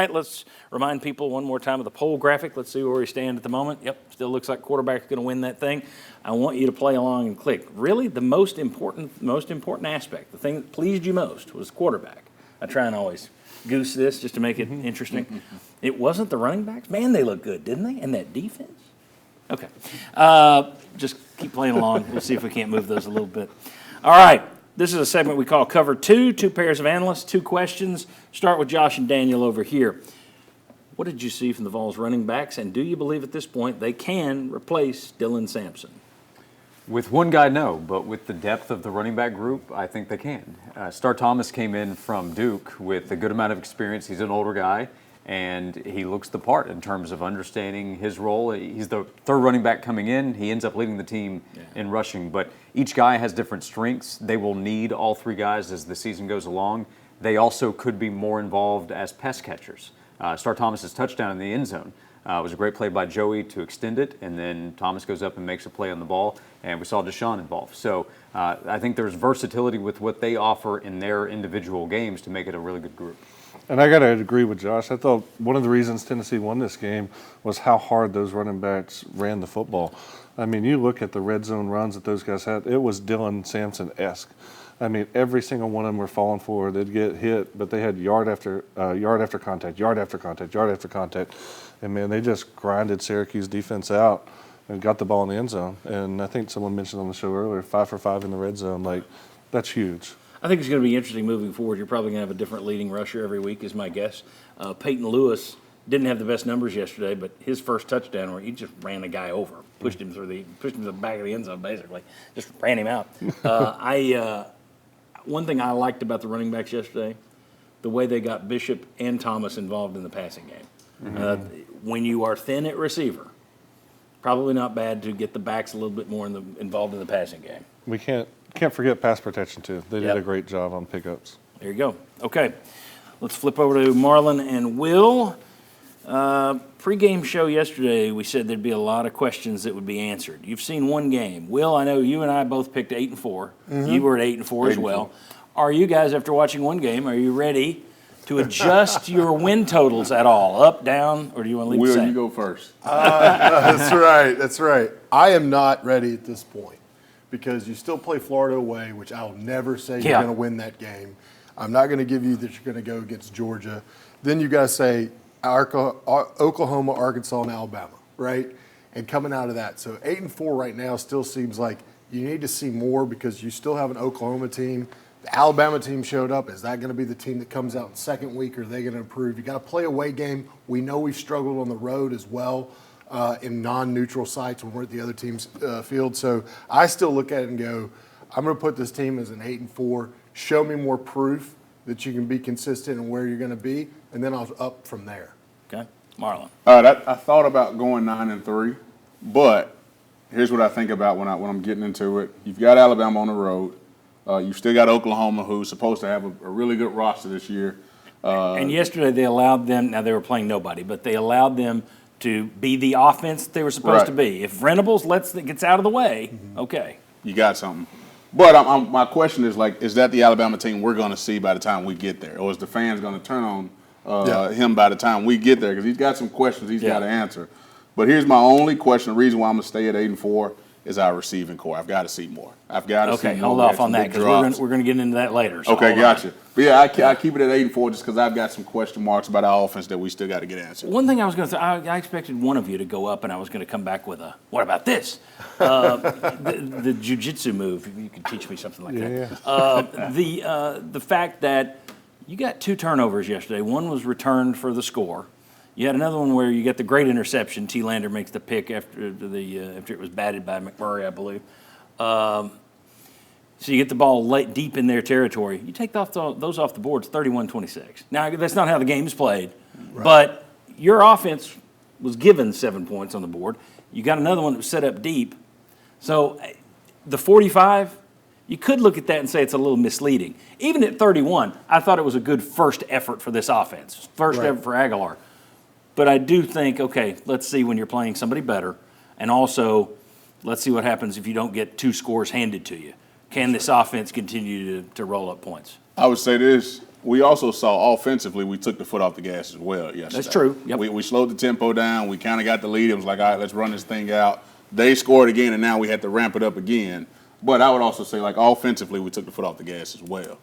right, let's remind people one more time of the poll graphic. Let's see where we stand at the moment. Yep, still looks like quarterback's going to win that thing. I want you to play along and click. Really, the most important aspect, the thing that pleased you most was quarterback. I try and always goose this just to make it interesting. It wasn't the running backs. Man, they look good, didn't they? And that defense. Okay. Just keep playing along. We'll see if we can't move those a little bit. All right. This is a segment we call Cover 2, two pairs of analysts, two questions. Start with Josh and Daniel over here. What did you see from the Vols running backs, and do you believe at this point they can replace Dylan Sampson? With one guy, no, but with the depth of the running back group, I think they can. Star Thomas came in from Duke with a good amount of experience. He's an older guy, and he looks the part in terms of understanding his role. He's the third running back coming in. He ends up leading the team in rushing, but each guy has different strengths. They will need all three guys as the season goes along. They also could be more involved as pass catchers. Star Thomas's touchdown in the end zone was a great play by Joey to extend it, and then Thomas goes up and makes a play on the ball, and we saw Deshaun involved. So I think there's versatility with what they offer in their individual games to make it a really good group. And I got to agree with Josh. I thought one of the reasons Tennessee won this game was how hard those running backs ran the football. I mean, you look at the red zone runs that those guys had, it was Dylan Sampson-esque. I mean, every single one of them were falling forward. They'd get hit, but they had yard after contact, yard after contact, yard after contact. And, man, they just grinded Syracuse defense out and got the ball in the end zone. And I think someone mentioned on the show earlier, 5 for 5 in the red zone. Like, that's huge. I think it's going to be interesting moving forward. You're probably going to have a different leading rusher every week is my guess. Peyton Lewis didn't have the best numbers yesterday, but his first touchdown where he just ran a guy over, pushed him to the back of the end zone basically, just ran him out. One thing I liked about the running backs yesterday, the way they got Bishop and Thomas involved in the passing game. When you are thin at receiver, probably not bad to get the backs a little bit more involved in the passing game. We can't forget pass protection, too. They did a great job on pickups. There you go. Okay. Let's flip over to Marlon and Will. Pre-game show yesterday, we said there'd be a lot of questions that would be answered. You've seen one game. Will, I know you and I both picked 8-4. You were at 8-4 as well. Are you guys, after watching one game, are you ready to adjust your win totals at all? Up, down, or do you want to leave the same? Will, you go first. That's right. I am not ready at this point because you still play Florida away, which I'll never say you're going to win that game. I'm not going to give you that you're going to go against Georgia. Then you got to say Oklahoma, Arkansas, and Alabama, right? And coming out of that. So 8-4 right now still seems like you need to see more because you still have an Oklahoma team. The Alabama team showed up. Is that going to be the team that comes out in second week, or are they going to improve? You got to play a away game. We know we've struggled on the road as well in non-neutral sites when we're at the other team's field. So I still look at it and go, I'm going to put this team as an 8-4. Show me more proof that you can be consistent and where you're going to be, and then I'll up from there. Okay. Marlon. All right, I thought about going 9-3, but here's what I think about when I'm getting into it. You've got Alabama on the road. You've still got Oklahoma, who's supposed to have a really good roster this year. And yesterday they allowed them, now they were playing nobody, but they allowed them to be the offense that they were supposed to be. If Venables gets out of the way, okay. You got something. But my question is, is that the Alabama team we're going to see by the time we get there? Or is the fans going to turn on him by the time we get there? Because he's got some questions he's got to answer. But here's my only question. The reason why I'm going to stay at 8-4 is our receiving core. I've got to see more. I've got to see more. Okay, hold off on that because we're going to get into that later. So okay, gotcha. But yeah, I keep it at 8-4 just because I've got some question marks about our offense that we still got to get answered. One thing I was going to say, I expected one of you to go up and I was going to come back with what about this? The jiu-jitsu move. You could teach me something like that. The fact that you got 2 turnovers yesterday. One was returned for the score. You had another one where you get the great interception. T. Lander makes the pick after it was batted by McMurray, I believe. So you get the ball deep in their territory. You take those off the boards, 31-26. Now, that's not how the game is played, but your offense was given 7 points on the board. You got another one that was set up deep. So the 45, you could look at that and say it's a little misleading. Even at 31, I thought it was a good first effort for this offense, first effort for Aguilar. But I do think, okay, let's see when you're playing somebody better, and also let's see what happens if you don't get 2 scores handed to you. Can this offense continue to roll up points? I would say this. we also saw offensively we took the foot off the gas as well yesterday. That's true. Yep. We slowed the tempo down. We kind of got the lead. It was like, all right, let's run this thing out. They scored again, and now we had to ramp it up again. But I would also say, like, offensively, we took the foot off the gas as well.